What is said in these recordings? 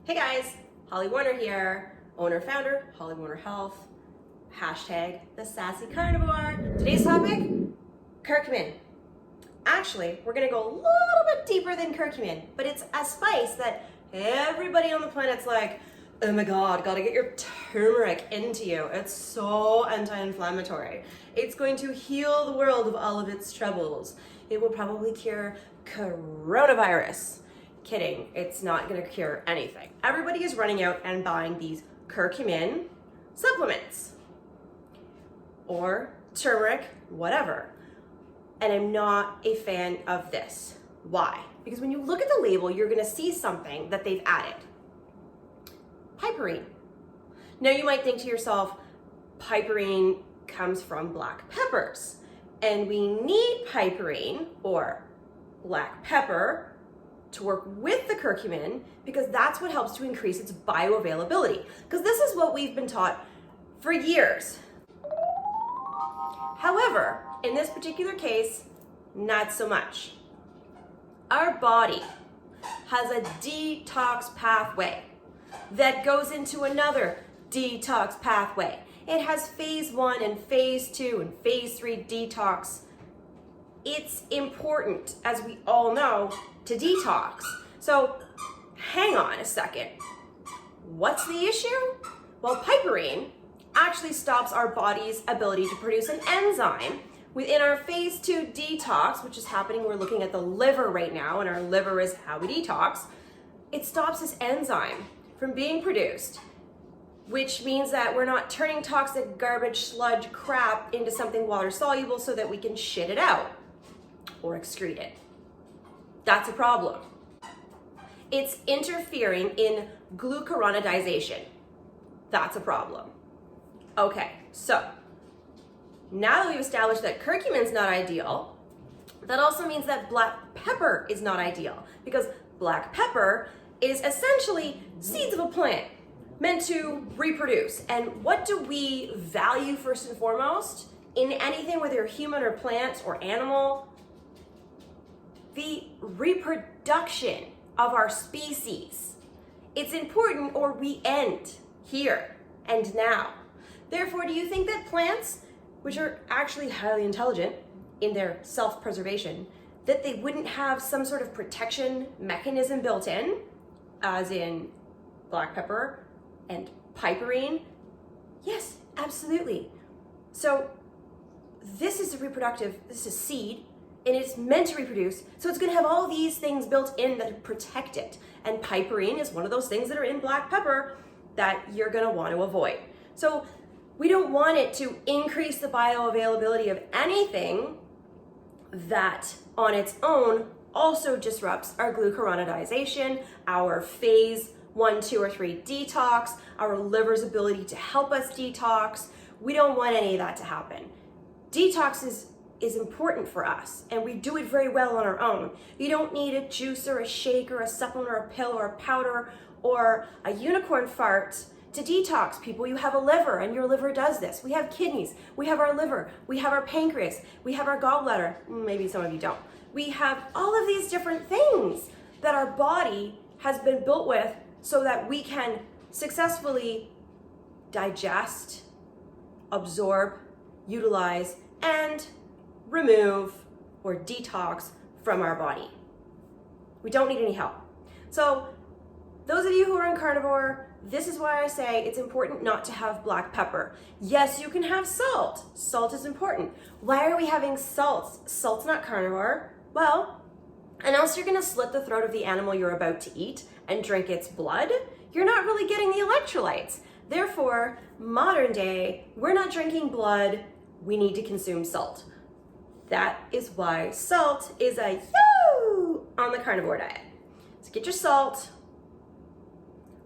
Hey guys, Holly Warner here, owner founder, Holly Warner Health, hashtag the sassy carnivore. Today's topic, curcumin. Actually, we're gonna go a little bit deeper than curcumin, but it's a spice that everybody on the planet's like, oh my God, gotta get your turmeric into you. It's so anti-inflammatory. It's going to heal the world of all of its troubles. It will probably cure coronavirus. Kidding, it's not gonna cure anything. Everybody is running out and buying these curcumin supplements or turmeric, whatever. And I'm not a fan of this. Why? Because when you look at the label, you're gonna see something that they've added. Piperine. Now you might think to yourself, piperine comes from black peppers, and we need piperine or black pepper to work with the curcumin because that's what helps to increase its bioavailability. Because this is what we've been taught for years. However, in this particular case, not so much. Our body has a detox pathway that goes into another detox pathway. It has phase 1 and phase 2 and phase 3 detox. It's important, as we all know, to detox. So hang on a second. What's the issue? Well, piperine actually stops our body's ability to produce an enzyme within our phase 2 detox, which is happening. We're looking at the liver right now, and our liver is how we detox. It stops this enzyme from being produced, which means that we're not turning toxic garbage, sludge, crap into something water soluble so that we can shit it out or excrete it. That's a problem. It's interfering in glucuronidization. That's a problem. Okay, so now that we've established that curcumin's not ideal, that also means that black pepper is not ideal, because black pepper is essentially seeds of a plant meant to reproduce. And what do we value first and foremost in anything, whether you're human or plant or animal? The reproduction of our species. It's important, or we end here and now. Therefore, do you think that plants, which are actually highly intelligent in their self-preservation, that they wouldn't have some sort of protection mechanism built in, as in black pepper and piperine? Yes, absolutely. So this is this is seed, and it's meant to reproduce, so it's gonna have all these things built in that protect it. And piperine is one of those things that are in black pepper that you're gonna want to avoid. So we don't want it to increase the bioavailability of anything that on its own also disrupts our glucuronidization, our phase 1, 2, or 3 detox, our liver's ability to help us detox. We don't want any of that to happen. Detox is important for us, and we do it very well on our own. You don't need a juice or a shake or a supplement or a pill or a powder or a unicorn fart to detox, people. You have a liver, and your liver does this. We have kidneys, we have our liver, we have our pancreas, we have our gallbladder. Maybe some of you don't. We have all of these different things that our body has been built with so that we can successfully digest, absorb, utilize, and remove or detox from our body. We don't need any help. So those of you who are on carnivore, this is why I say it's important not to have black pepper. Yes, you can have salt. Salt is important. Why are we having salt? Salt's not carnivore. Well, unless you're gonna slit the throat of the animal you're about to eat and drink its blood, you're not really getting the electrolytes. Therefore, modern day, we're not drinking blood, we need to consume salt. That is why salt is a yoo on the carnivore diet. So get your salt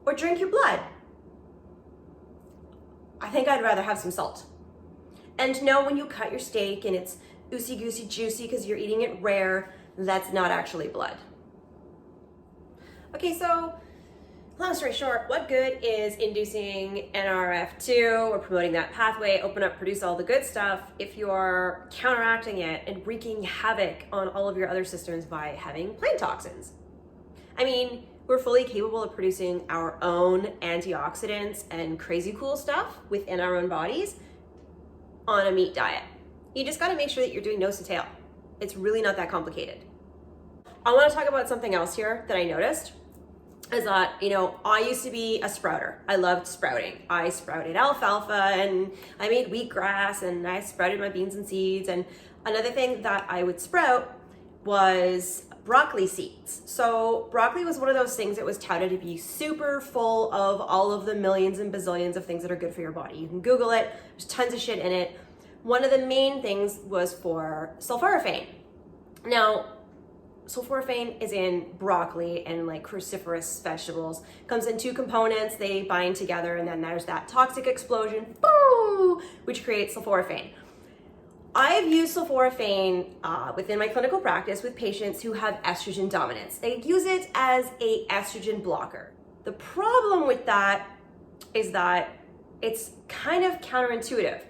or drink your blood. I think I'd rather have some salt. And know when you cut your steak and it's oosey-goosey juicy because you're eating it rare, that's not actually blood. Okay, so long story short, what good is inducing NRF2 or promoting that pathway, open up, produce all the good stuff, if you're counteracting it and wreaking havoc on all of your other systems by having plant toxins? I mean, we're fully capable of producing our own antioxidants and crazy cool stuff within our own bodies on a meat diet. You just gotta make sure that you're doing nose to tail. It's really not that complicated. I wanna talk about something else here that I noticed is that, I used to be a sprouter. I loved sprouting. I sprouted alfalfa and I made wheatgrass and I sprouted my beans and seeds. And another thing that I would sprout was broccoli seeds. So broccoli was one of those things that was touted to be super full of all of the millions and bazillions of things that are good for your body. You can Google it, there's tons of shit in it. One of the main things was for sulforaphane. Now, sulforaphane is in broccoli and like cruciferous vegetables. Comes in two components, they bind together, and then there's that toxic explosion, boom, which creates sulforaphane. I've used sulforaphane within my clinical practice with patients who have estrogen dominance. They use it as a estrogen blocker. The problem with that is that it's kind of counterintuitive.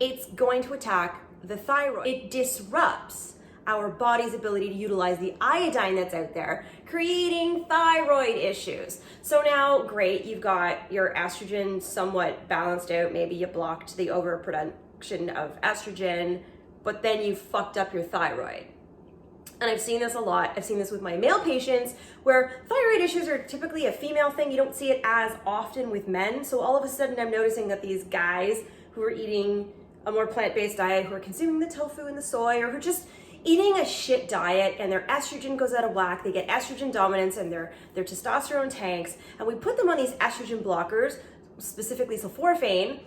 It's going to attack the thyroid. It disrupts our body's ability to utilize the iodine that's out there, creating thyroid issues. So now, great, you've got your estrogen somewhat balanced out. Maybe you blocked the overproduction of estrogen, but then you fucked up your thyroid. And I've seen this a lot. I've seen this with my male patients where thyroid issues are typically a female thing. You don't see it as often with men. So all of a sudden I'm noticing that these guys who are eating a more plant-based diet, who are consuming the tofu and the soy, or who are just eating a shit diet and their estrogen goes out of whack, they get estrogen dominance and their testosterone tanks, and we put them on these estrogen blockers, specifically sulforaphane,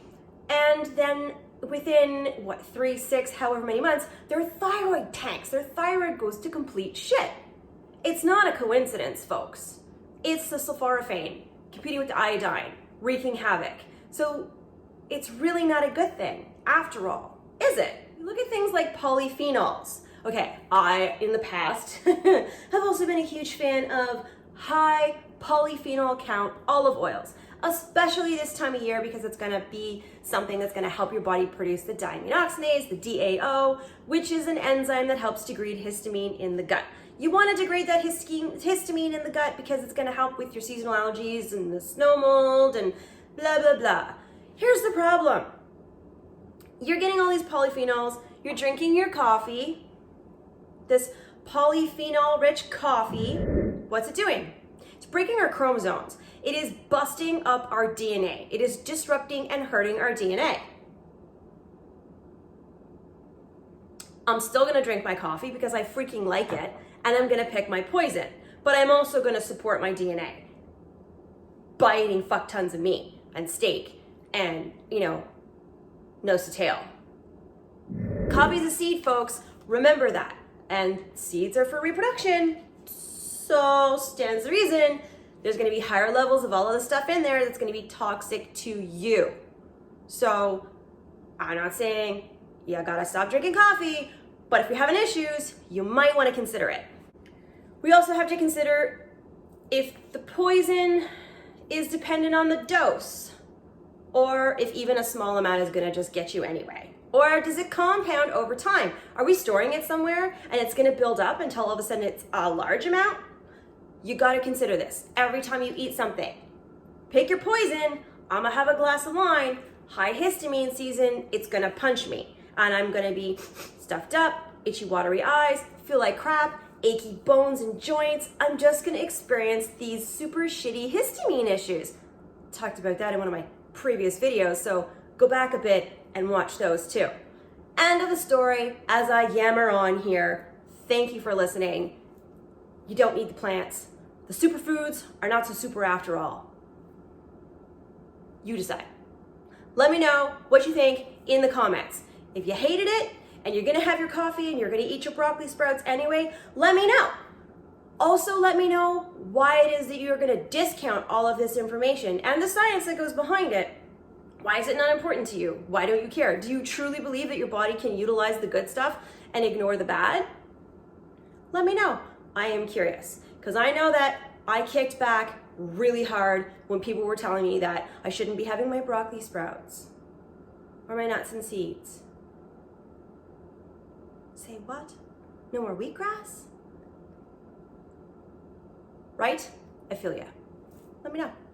and then within 3, 6, however many months, their thyroid tanks, their thyroid goes to complete shit. It's not a coincidence, folks. It's the sulforaphane competing with the iodine, wreaking havoc. So it's really not a good thing after all, is it? You look at things like polyphenols. Okay, I, in the past, have also been a huge fan of high polyphenol count olive oils, especially this time of year because it's gonna be something that's gonna help your body produce the diamine oxidase, the DAO, which is an enzyme that helps degrade histamine in the gut. You wanna degrade that histamine in the gut because it's gonna help with your seasonal allergies and the snow mold and blah, blah, blah. Here's the problem. You're getting all these polyphenols, you're drinking your coffee, this polyphenol-rich coffee, what's it doing? It's breaking our chromosomes. It is busting up our DNA. It is disrupting and hurting our DNA. I'm still gonna drink my coffee because I freaking like it, and I'm gonna pick my poison. But I'm also gonna support my DNA by eating fuck tons of meat and steak and, nose to tail. Coffee's a seed, folks. Remember that. And seeds are for reproduction. So stands the reason there's gonna be higher levels of all of the stuff in there that's gonna be toxic to you. So I'm not saying you gotta stop drinking coffee, but if you're having issues, you might wanna consider it. We also have to consider if the poison is dependent on the dose, or if even a small amount is gonna just get you anyway. Or does it compound over time? Are we storing it somewhere and it's gonna build up until all of a sudden it's a large amount? You gotta consider this every time you eat something. Pick your poison. I'm gonna have a glass of wine, high histamine season, it's gonna punch me. And I'm gonna be stuffed up, itchy watery eyes, feel like crap, achy bones and joints. I'm just gonna experience these super shitty histamine issues. Talked about that in one of my previous videos, so go back a bit and watch those too. End of the story. As I yammer on here, thank you for listening. You don't need the plants. The superfoods are not so super after all. You decide. Let me know what you think in the comments. If you hated it and you're gonna have your coffee and you're gonna eat your broccoli sprouts anyway, let me know. Also, let me know why it is that you're gonna discount all of this information and the science that goes behind it. Why is it not important to you? Why don't you care? Do you truly believe that your body can utilize the good stuff and ignore the bad? Let me know. I am curious because I know that I kicked back really hard when people were telling me that I shouldn't be having my broccoli sprouts or my nuts and seeds. Say what? No more wheatgrass? Right? I feel ya. Let me know.